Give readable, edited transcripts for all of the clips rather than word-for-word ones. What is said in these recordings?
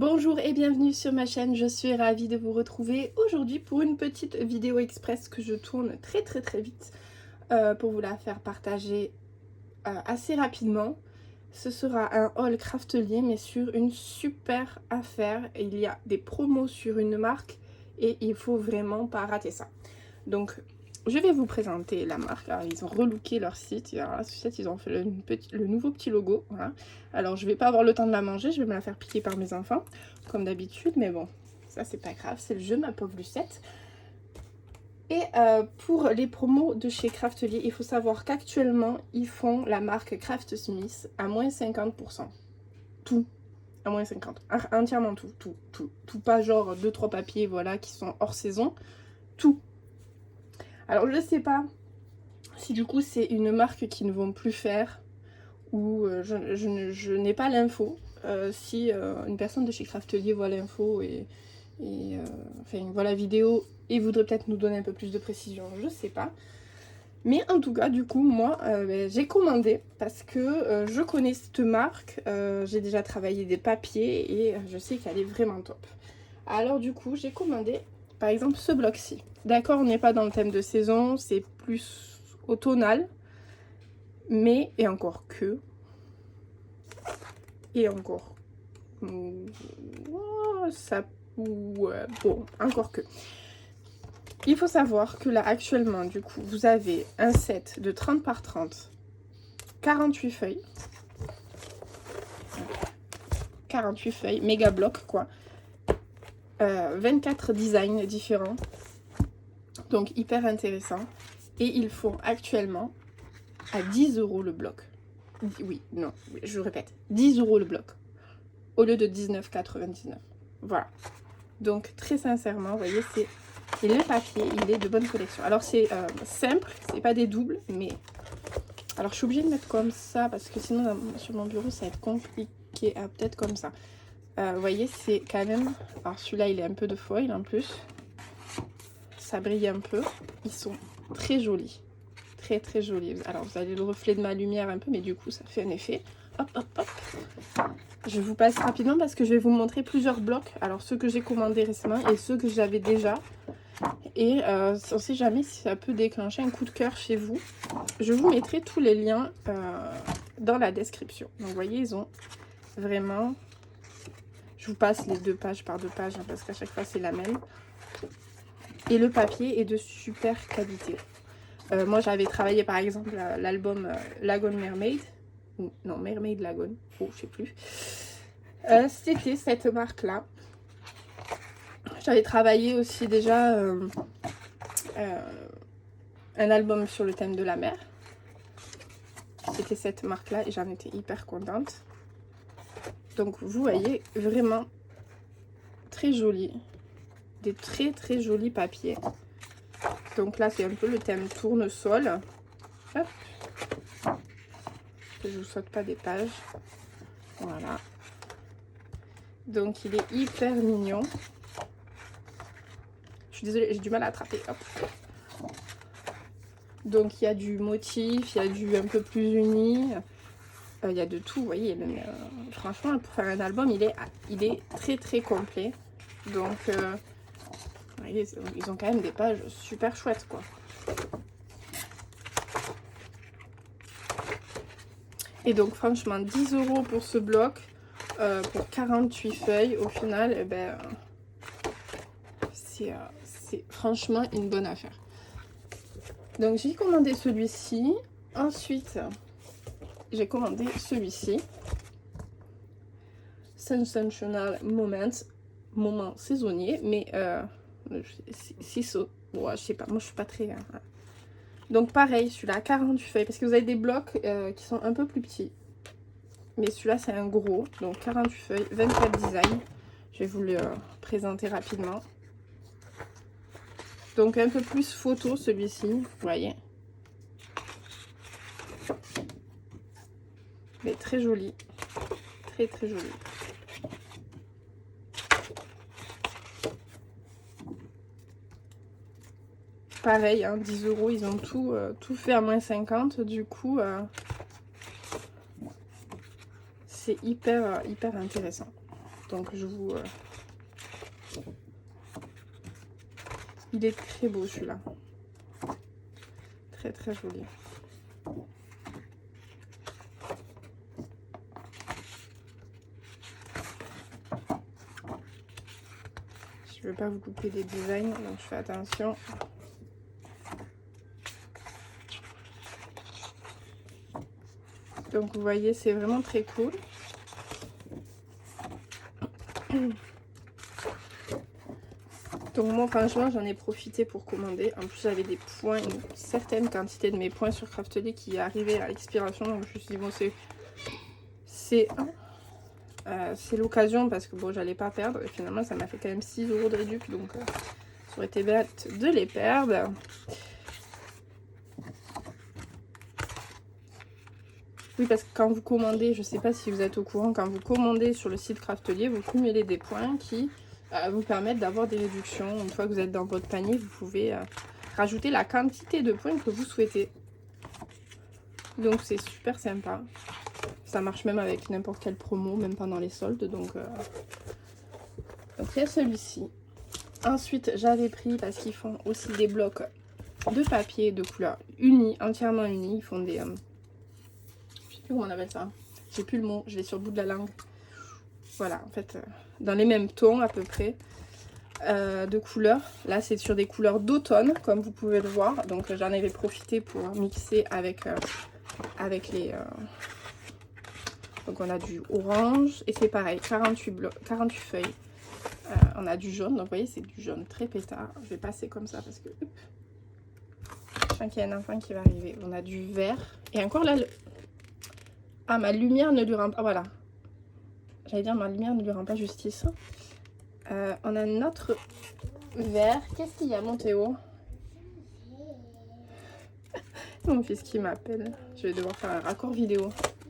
Bonjour et bienvenue sur ma chaîne, je suis ravie de vous retrouver aujourd'hui pour une petite vidéo express que je tourne très vite pour vous la faire partager assez rapidement. Ce sera un haul Craftelier mais sur une super affaire. Il y a des promos sur une marque et il faut vraiment pas rater ça. Donc je vais vous présenter la marque. Alors, ils ont relooké leur site. Alors là, sur le site, ils ont fait le nouveau petit logo. Voilà. Alors, je vais pas avoir le temps de la manger. Je vais me la faire piquer par mes enfants, comme d'habitude. Mais bon, ça, c'est pas grave. C'est le jeu, ma pauvre Lucette. Et pour les promos de chez Craftelier, il faut savoir qu'actuellement, ils font la marque Craft Smith à moins 50%. Tout. À moins 50. Entièrement tout. Tout. Pas genre 2-3 papiers, voilà, qui sont hors saison. Tout. Alors, je sais pas si du coup c'est une marque qu'ils ne vont plus faire ou je n'ai pas l'info. Si une personne de chez Craftelier voit l'info enfin voit la vidéo et voudrait peut-être nous donner un peu plus de précision, je sais pas. Mais en tout cas, du coup, moi, j'ai commandé parce que je connais cette marque. J'ai déjà travaillé des papiers et je sais qu'elle est vraiment top. Alors du coup, j'ai commandé, par exemple, ce bloc-ci. D'accord, on n'est pas dans le thème de saison, c'est plus automnal. Mais, et encore que... Et encore... ça... Ouais, bon, encore que... Il faut savoir que là, actuellement, du coup, vous avez un set de 30 par 30, 48 feuilles. 48 feuilles, méga bloc, quoi. 24 designs différents. Donc, hyper intéressant. Et ils font actuellement à 10 € le bloc. Oui, non, je répète, 10 € le bloc. Au lieu de 19,99. Voilà. Donc, très sincèrement, vous voyez, c'est... Et le papier, il est de bonne collection. Alors, c'est simple, c'est pas des doubles, mais... Alors, je suis obligée de mettre comme ça, parce que sinon, sur mon bureau, ça va être compliqué. Ah, peut-être comme ça. Vous voyez, c'est quand même... Alors, celui-là, il est un peu de foil, en plus. Ça brille un peu. Ils sont très jolis. Très jolis. Alors, vous avez le reflet de ma lumière un peu, mais du coup, ça fait un effet. Hop. Je vous passe rapidement parce que je vais vous montrer plusieurs blocs. Alors, ceux que j'ai commandés récemment et ceux que j'avais déjà. Et on ne sait jamais si ça peut déclencher un coup de cœur chez vous. Je vous mettrai tous les liens dans la description. Donc, vous voyez, ils ont vraiment... Je vous passe les 2 pages par 2 pages hein, parce qu'à chaque fois, c'est la même. Et le papier est de super qualité. Moi, j'avais travaillé, par exemple, l'album Lagoon Mermaid. Non, Mermaid Lagoon. Oh, je sais plus. C'était cette marque-là. J'avais travaillé aussi déjà un album sur le thème de la mer. C'était cette marque-là et j'en étais hyper contente. Donc, vous voyez, vraiment très joli. Des très jolis papiers. Donc là, c'est un peu le thème tournesol. Hop. Que je vous saute pas des pages. Voilà. Donc, il est hyper mignon. Je suis désolée, j'ai du mal à attraper. Hop. Donc, il y a du motif, il y a du un peu plus uni. Il y a de tout, vous voyez. Même, franchement, pour faire un album, il est très complet. Donc, vous voyez, ils ont quand même des pages super chouettes, quoi. Et donc, franchement, 10 € pour ce bloc, pour 48 feuilles, au final, eh ben, c'est franchement une bonne affaire. Donc, j'ai commandé celui-ci. Ensuite, j'ai commandé celui-ci. Sensational moment saisonnier, mais ouais, je sais pas, moi je suis pas très... Donc pareil, celui-là, 48 feuilles, parce que vous avez des blocs qui sont un peu plus petits. Mais celui-là, c'est un gros, donc 48 feuilles, 24 designs. Je vais vous le présenter rapidement. Donc un peu plus photo celui-ci, vous voyez. Mais très joli, très joli. Pareil, hein, 10 €, ils ont tout fait à moins 50, du coup, c'est hyper intéressant. Donc je vous... Il est très beau celui-là. Très très joli. Je ne veux pas vous couper des designs, donc je fais attention. Donc vous voyez, c'est vraiment très cool. Donc moi franchement j'en ai profité pour commander. En plus j'avais des points, une certaine quantité de mes points sur Craftly qui arrivaient à l'expiration. Donc je me suis dit bon c'est l'occasion parce que bon j'allais pas perdre. Et finalement ça m'a fait quand même 6 € de réduc. Donc ça aurait été bête de les perdre. Oui, parce que quand vous commandez, je sais pas si vous êtes au courant, quand vous commandez sur le site Craftly, vous cumulez des points qui vous permettent d'avoir des réductions. Une fois que vous êtes dans votre panier, vous pouvez rajouter la quantité de points que vous souhaitez. Donc c'est super sympa. Ça marche même avec n'importe quelle promo, même pendant les soldes. Donc il y a celui-ci. Ensuite, j'avais pris, parce qu'ils font aussi des blocs de papier de couleur unis, entièrement unis. Ils font des... je sais plus comment on appelle ça. J'ai plus le mot, je l'ai sur le bout de la langue. Voilà, en fait, dans les mêmes tons à peu près de couleurs. Là, c'est sur des couleurs d'automne, comme vous pouvez le voir. Donc, j'en avais profité pour mixer avec les... Donc, on a du orange. Et c'est pareil, 48 feuilles. On a du jaune. Donc, vous voyez, c'est du jaune très pétard. Je vais passer comme ça parce que... je sens qu'il y a un enfant qui va arriver. On a du vert. Et encore là... Ah, ma lumière ne lui rend pas... Voilà. J'allais dire, ma lumière ne lui rend pas justice. On a notre vert. Qu'est-ce qu'il y a, mon Théo? Mon fils qui m'appelle. Je vais devoir faire un raccord vidéo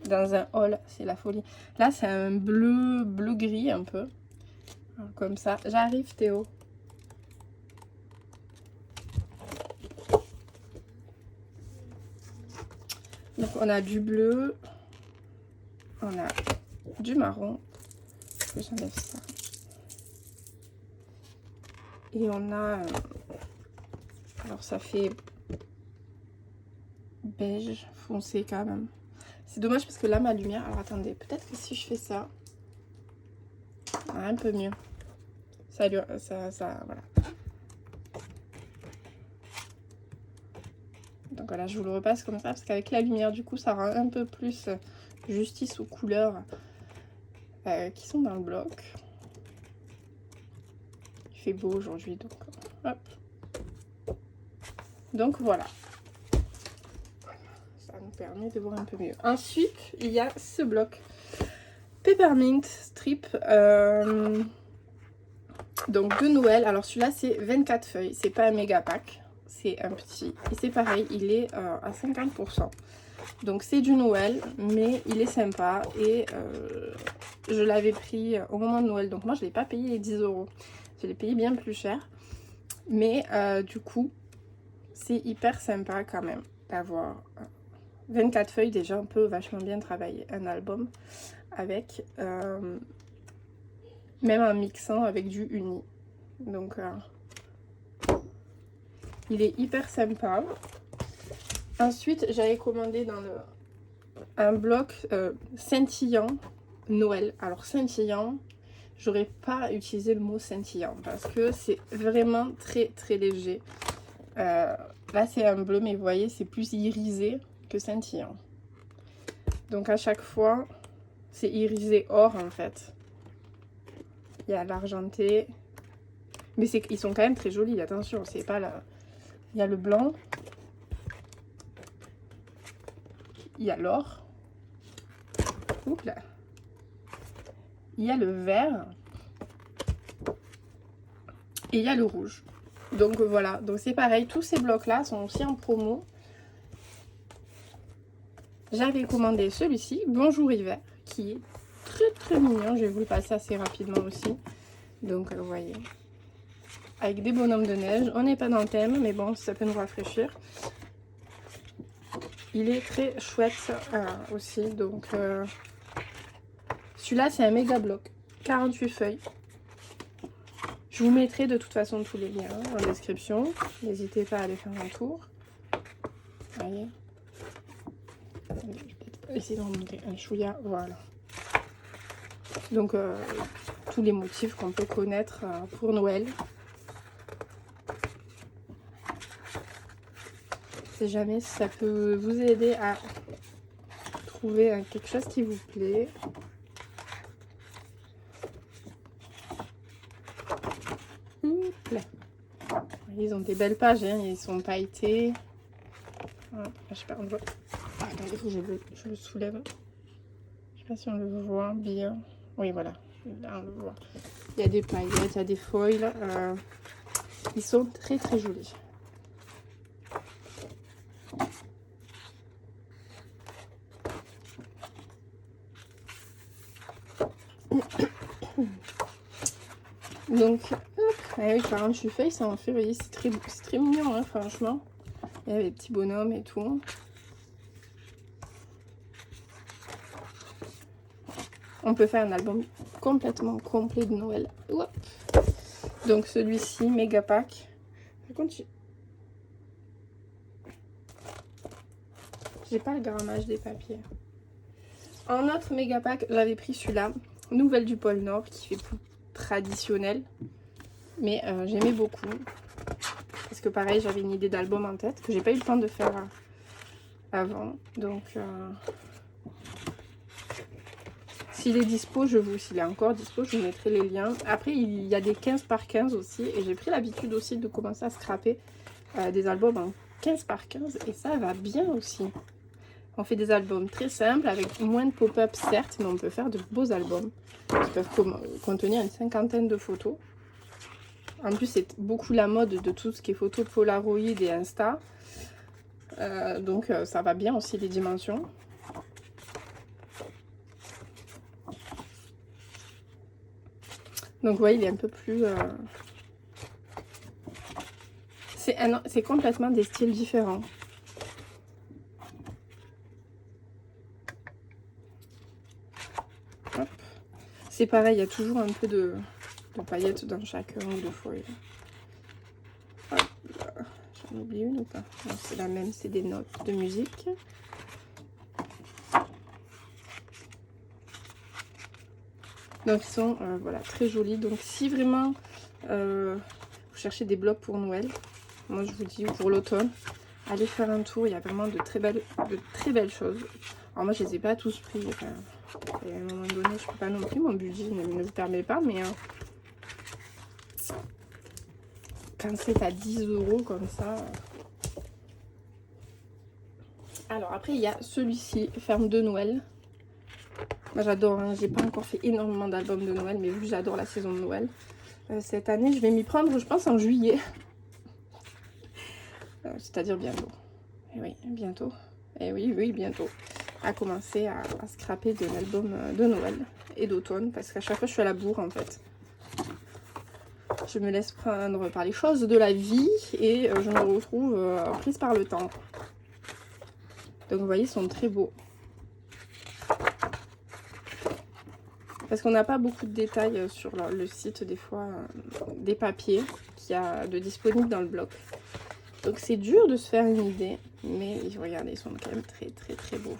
dans un hall. C'est la folie. Là, c'est un bleu-gris un peu. Comme ça. J'arrive, Théo. Donc, on a du bleu. On a du marron. J'enlève ça. Et on a... alors, ça fait beige foncé quand même. C'est dommage parce que là, ma lumière... Alors, attendez. Peut-être que si je fais ça... un peu mieux. Ça, voilà. Donc voilà, je vous le repasse comme ça parce qu'avec la lumière, du coup, ça rend un peu plus justice aux couleurs qui sont dans le bloc. Il fait beau aujourd'hui, donc hop. Donc voilà. Ça nous permet de voir un peu mieux. Ensuite, il y a ce bloc Peppermint Strip. Donc de Noël. Alors celui-là, c'est 24 feuilles. C'est pas un méga pack. C'est un petit. Et c'est pareil, il est à 50%. Donc c'est du Noël, mais il est sympa. Et je l'avais pris au moment de Noël. Donc moi, je ne l'ai pas payé les 10 €. Je l'ai payé bien plus cher. Mais du coup, c'est hyper sympa quand même d'avoir 24 feuilles. Déjà, on peut vachement bien travailler un album avec... même en mixant avec du uni. Donc, il est hyper sympa. Ensuite, j'avais commandé dans un bloc scintillant Noël. Alors, scintillant, j'aurais pas utilisé le mot scintillant parce que c'est vraiment très très léger. Là, c'est un bleu, mais vous voyez, c'est plus irisé que scintillant. Donc, à chaque fois, c'est irisé or en fait. Il y a l'argenté. Mais ils sont quand même très jolis, attention, c'est pas là. Il y a le blanc. Il y a l'or. Oups là. Il y a le vert. Et il y a le rouge. Donc voilà, donc c'est pareil, tous ces blocs-là sont aussi en promo. J'avais commandé celui-ci, Bonjour Hiver, qui est très très mignon. Je vais vous le passer assez rapidement aussi. Donc vous voyez, avec des bonhommes de neige. On n'est pas dans le thème, mais bon, ça peut nous rafraîchir. Il est très chouette aussi. Donc celui-là, c'est un méga bloc. 48 feuilles. Je vous mettrai de toute façon tous les liens en description. N'hésitez pas à aller faire un tour. Voyez. Je vais peut-être essayer de remonter un chouïa. Voilà. Donc, tous les motifs qu'on peut connaître pour Noël. Si jamais ça peut vous aider à trouver quelque chose qui vous plaît. Là. Ils ont des belles pages, hein, ils sont pailletés. Ah, je sais pas, on voit. Ah, attendez, il faut que je le soulève. Je sais pas si on le voit bien. Oui, voilà, là on le voit. Il y a des paillettes, il y a des foils. Ils sont très très jolis. Donc, hop, ah oui, 48 feuilles, ça en fait, vous voyez, c'est très mignon, hein, franchement. Il y a des petits bonhommes et tout. On peut faire un album complètement complet de Noël. Hop. Donc celui-ci, méga pack. Par contre, j'ai pas le grammage des papiers. En autre méga pack, j'avais pris celui-là, Nouvelle du pôle Nord, qui fait plus traditionnel. Mais j'aimais beaucoup. Parce que pareil, j'avais une idée d'album en tête, que j'ai pas eu le temps de faire avant. Donc, s'il est dispo, s'il est encore dispo, je vous mettrai les liens. Après, il y a des 15 par 15 aussi. Et j'ai pris l'habitude aussi de commencer à scraper des albums en 15 par 15. Et ça va bien aussi. On fait des albums très simples, avec moins de pop-up certes, mais on peut faire de beaux albums qui peuvent contenir une 50aine de photos. En plus, c'est beaucoup la mode de tout ce qui est photo Polaroid et Insta. Donc, ça va bien aussi les dimensions. Donc, vous voyez, il est un peu plus... C'est complètement des styles différents. C'est pareil, il y a toujours un peu de paillettes dans chacun ou de foil. J'en oublie une ou pas? C'est la même, c'est des notes de musique. Donc ils sont voilà, très jolis. Donc si vraiment vous cherchez des blocs pour Noël, moi je vous dis pour l'automne, allez faire un tour. Il y a vraiment de très belles choses. Alors moi je les ai pas tous pris. Enfin, à un moment donné, je peux pas non plus, mon budget ne me permet pas, mais quand c'est à 10 € comme ça. Alors après, il y a celui-ci, Ferme de Noël. Moi j'adore, hein. J'ai pas encore fait énormément d'albums de Noël, mais vu que j'adore la saison de Noël, cette année je vais m'y prendre, je pense, en juillet. C'est-à-dire bientôt. Et oui, bientôt. Et oui, bientôt. À commencer à scraper de l'album de Noël et d'automne, parce qu'à chaque fois je suis à la bourre en fait. Je me laisse prendre par les choses de la vie et je me retrouve prise par le temps. Donc vous voyez, ils sont très beaux. Parce qu'on n'a pas beaucoup de détails sur le site des fois, des papiers qu'il y a de disponibles dans le blog. Donc c'est dur de se faire une idée, mais regardez, ils sont quand même très beaux.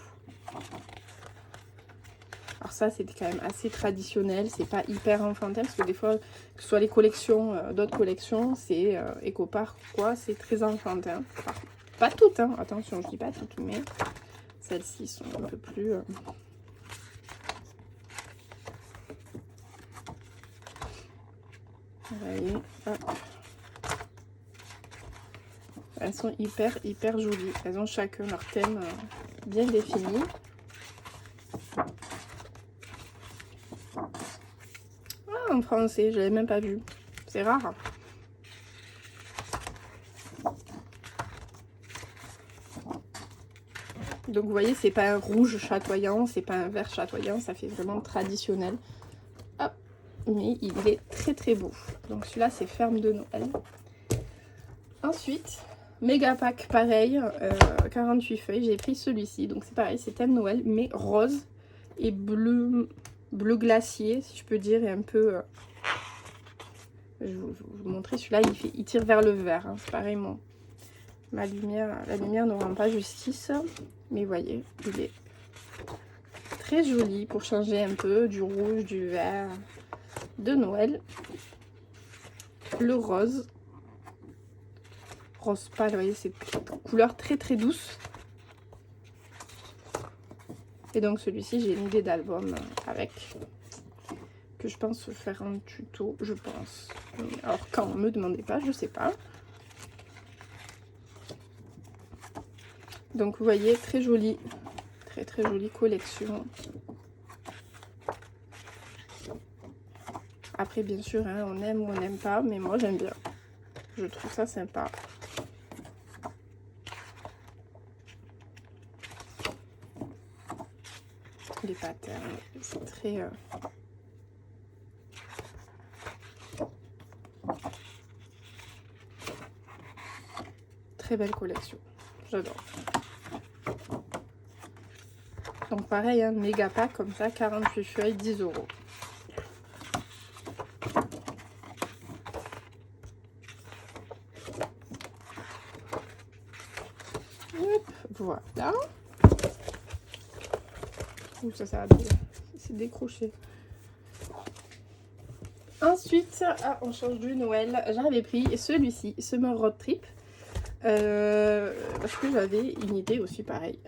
Alors ça, c'était quand même assez traditionnel, c'est pas hyper enfantin, parce que des fois, que ce soit les collections, d'autres collections, c'est Eco-Park ou quoi, c'est très enfantin. Enfin, pas toutes, hein, attention, je dis pas toutes, mais celles-ci sont un peu plus... Vous voyez, hop. Elles sont hyper jolies. Elles ont chacun leur thème bien défini. Ah, en français, je l'avais même pas vu. C'est rare. Donc vous voyez, c'est pas un rouge chatoyant, c'est pas un vert chatoyant, ça fait vraiment traditionnel. Hop, mais il est très beau. Donc celui-là, c'est Ferme de Noël. Ensuite, méga pack pareil, 48 feuilles, j'ai pris celui-ci. Donc c'est pareil, c'est thème Noël, mais rose et bleu bleu glacier, si je peux dire, et un peu... je vais vous montrer, celui-là, il tire vers le vert. Hein. C'est pareil, la lumière ne rend pas justice. Mais vous voyez, il est très joli pour changer un peu du rouge, du vert de Noël. Le rose. Rose pâle, vous voyez, c'est une couleur très très douce. Et donc celui-ci, j'ai une idée d'album avec, que je pense faire un tuto, je pense. Alors quand, me demandez pas, je sais pas. Donc vous voyez, très jolie, très très jolie collection. Après bien sûr, hein, on aime ou on n'aime pas, mais moi j'aime bien. Je trouve ça sympa. Les patterns, c'est très... Très belle collection, j'adore. Donc pareil, un méga pack comme ça, 48 feuilles, 10 €. Hop, voilà. Ouh, ça c'est décroché. Ensuite, on change du Noël. J'avais pris celui-ci, Summer Road Trip. Parce que j'avais une idée aussi pareil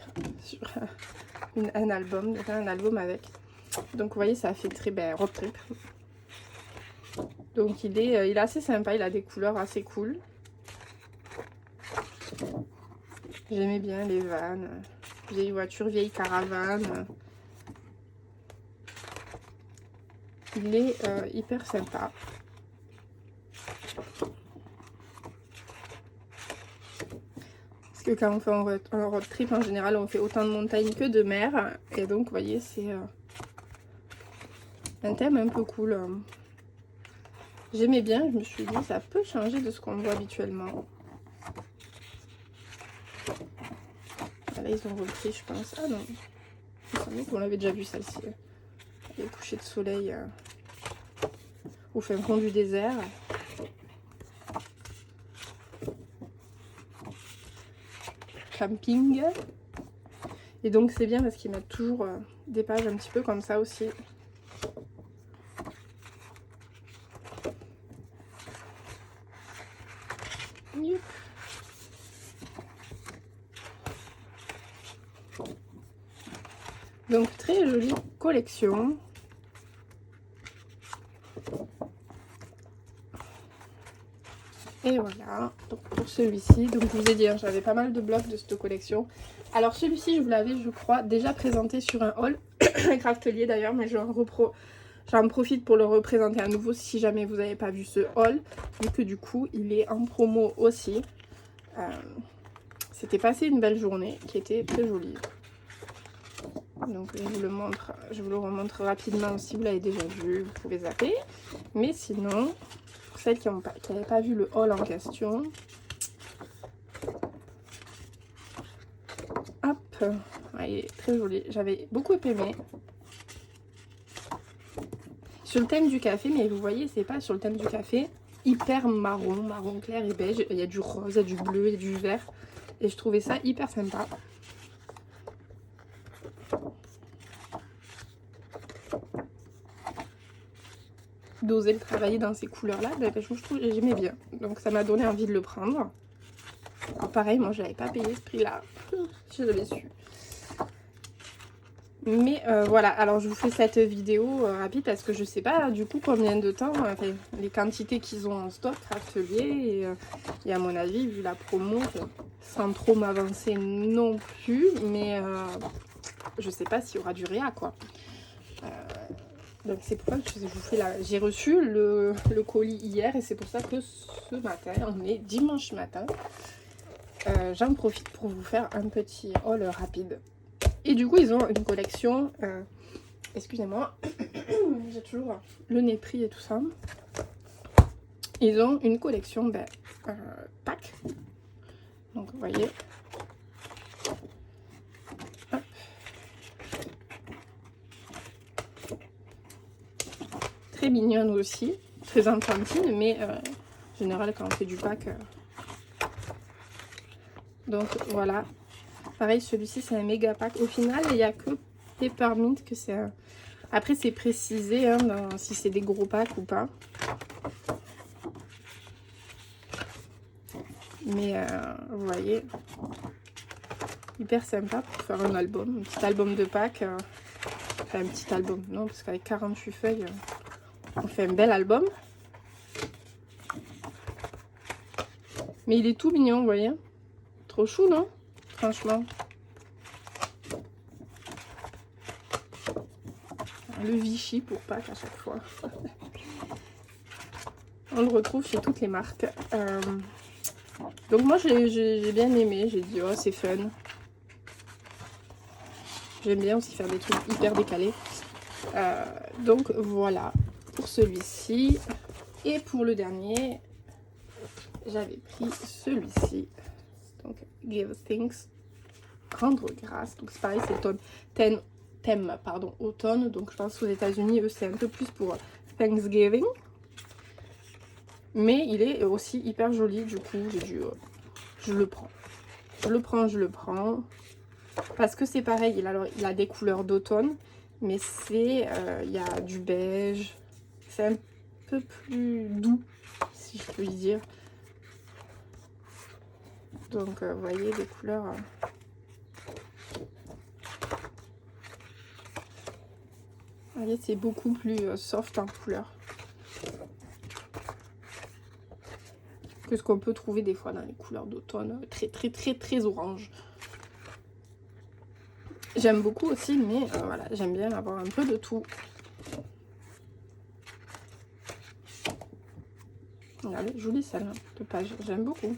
sur un album avec. Donc vous voyez, ça fait très road trip. Donc il est assez sympa, il a des couleurs assez cool. J'aimais bien les vannes, vieilles voitures, vieilles caravanes. Il est hyper sympa. Parce que quand on fait un road trip, en général, on fait autant de montagnes que de mer. Et donc, vous voyez, c'est un thème un peu cool. J'aimais bien, je me suis dit, ça peut changer de ce qu'on voit habituellement. Là, ils ont repris, je pense. Ah non, il me semblait qu'on l'avait déjà vu, celle-ci. Les couchers de soleil au fin fond du désert. Camping. Et donc, c'est bien parce qu'ils mettent toujours des pages un petit peu comme ça aussi. Youp. Donc, très jolie collection. Et voilà, donc pour celui-ci, donc je vous ai dit, hein, j'avais pas mal de blocs de cette collection. Alors celui-ci, je vous l'avais, je crois, déjà présenté sur un haul, Craftelier d'ailleurs, mais j'en profite pour le représenter à nouveau si jamais vous n'avez pas vu ce haul, vu que du coup, il est en promo aussi. C'était passé une belle journée qui était très jolie. Donc je vous le remontre rapidement si vous l'avez déjà vu, vous pouvez zapper. Mais sinon... Pour celles qui n'avaient pas vu le haul en question. Hop, il est très joli. J'avais beaucoup aimé. Sur le thème du café, mais vous voyez, c'est pas sur le thème du café. Hyper marron clair et beige. Il y a du rose, il y a du bleu et du vert. Et je trouvais ça hyper sympa. D'oser le travailler dans ces couleurs là, je trouve que j'aimais bien, donc ça m'a donné envie de le prendre. Alors pareil, moi je n'avais pas payé ce prix là, je l'avais su. Mais voilà, alors je vous fais cette vidéo rapide parce que je sais pas du coup combien de temps, les quantités qu'ils ont en stock Craftelier, et à mon avis vu la promo, sans trop m'avancer non plus, mais je sais pas s'il y aura du réa quoi. Donc c'est pour ça que je vous fais j'ai reçu le colis hier et c'est pour ça que ce matin, on est dimanche matin, j'en profite pour vous faire un petit haul rapide. Et du coup ils ont une collection, excusez-moi, j'ai toujours le nez pris et tout ça. Ils ont une collection pack. Donc vous voyez. très mignonne aussi, très enfantine, mais en général quand on fait du pack. Donc voilà, pareil, celui-ci c'est un méga pack. Au final, il n'y a que Peppermint que c'est un... Après c'est précisé hein, si c'est des gros packs ou pas. Mais vous voyez, hyper sympa pour faire un album, un petit album de Pâques. Enfin un petit album, non, parce qu'avec 48 feuilles, on fait un bel album. Mais il est tout mignon, vous voyez. Trop chou, non? Franchement. Le Vichy pour Pâques à chaque fois. On le retrouve chez toutes les marques. Donc moi j'ai bien aimé, j'ai dit oh c'est fun. J'aime bien aussi faire des trucs hyper décalés. Donc voilà pour celui-ci. Et pour le dernier, j'avais pris celui-ci. Donc Give Things, rendre grâce. Donc c'est pareil, c'est thème pardon, automne. Donc je pense qu'aux États-Unis, eux c'est un peu plus pour Thanksgiving. Mais il est aussi hyper joli, du coup j'ai dû je le prends. Je le prends. Parce que c'est pareil, il a des couleurs d'automne, mais c'est il y a du beige. C'est un peu plus doux, si je peux dire. Donc vous voyez des couleurs. Vous voyez, c'est beaucoup plus soft en couleur que ce qu'on peut trouver des fois dans les couleurs d'automne, très orange. J'aime beaucoup aussi, mais voilà, j'aime bien avoir un peu de tout. Regardez, jolie celle de page, j'aime beaucoup.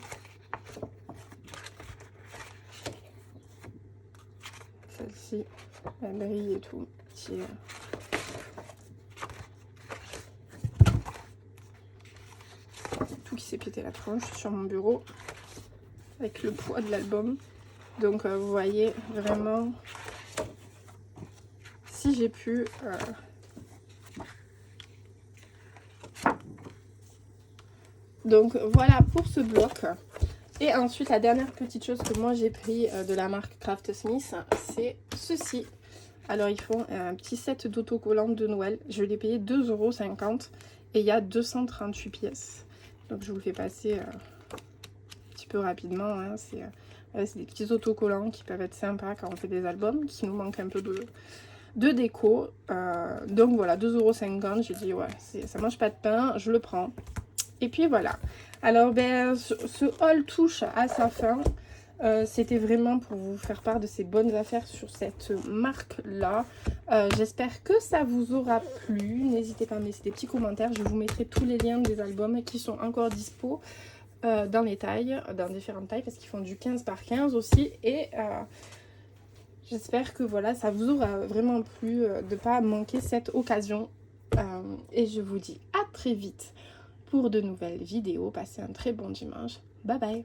Celle-ci, elle brille et tout. Petit, tout qui s'est pété la tronche sur mon bureau avec le poids de l'album. Donc vous voyez vraiment, si j'ai pu donc voilà pour ce bloc. Et ensuite la dernière petite chose que moi j'ai pris de la marque Craftsmith, c'est ceci. Alors ils font un petit set d'autocollants de Noël. Je l'ai payé 2,50 € et il y a 238 pièces. Donc je vous le fais passer un petit peu rapidement. Hein. C'est des petits autocollants qui peuvent être sympas quand on fait des albums, qui nous manquent un peu de déco. Donc voilà, 2,50 €. J'ai dit ouais, ça mange pas de pain, je le prends. Et puis voilà. Alors ben, ce haul touche à sa fin. C'était vraiment pour vous faire part de ces bonnes affaires sur cette marque là. J'espère que ça vous aura plu. N'hésitez pas à me laisser des petits commentaires. Je vous mettrai tous les liens des albums qui sont encore dispo dans les tailles, dans différentes tailles, parce qu'ils font du 15 par 15 aussi. Et j'espère que voilà, ça vous aura vraiment plu de ne pas manquer cette occasion. Et je vous dis à très vite pour de nouvelles vidéos. Passez un très bon dimanche. Bye bye.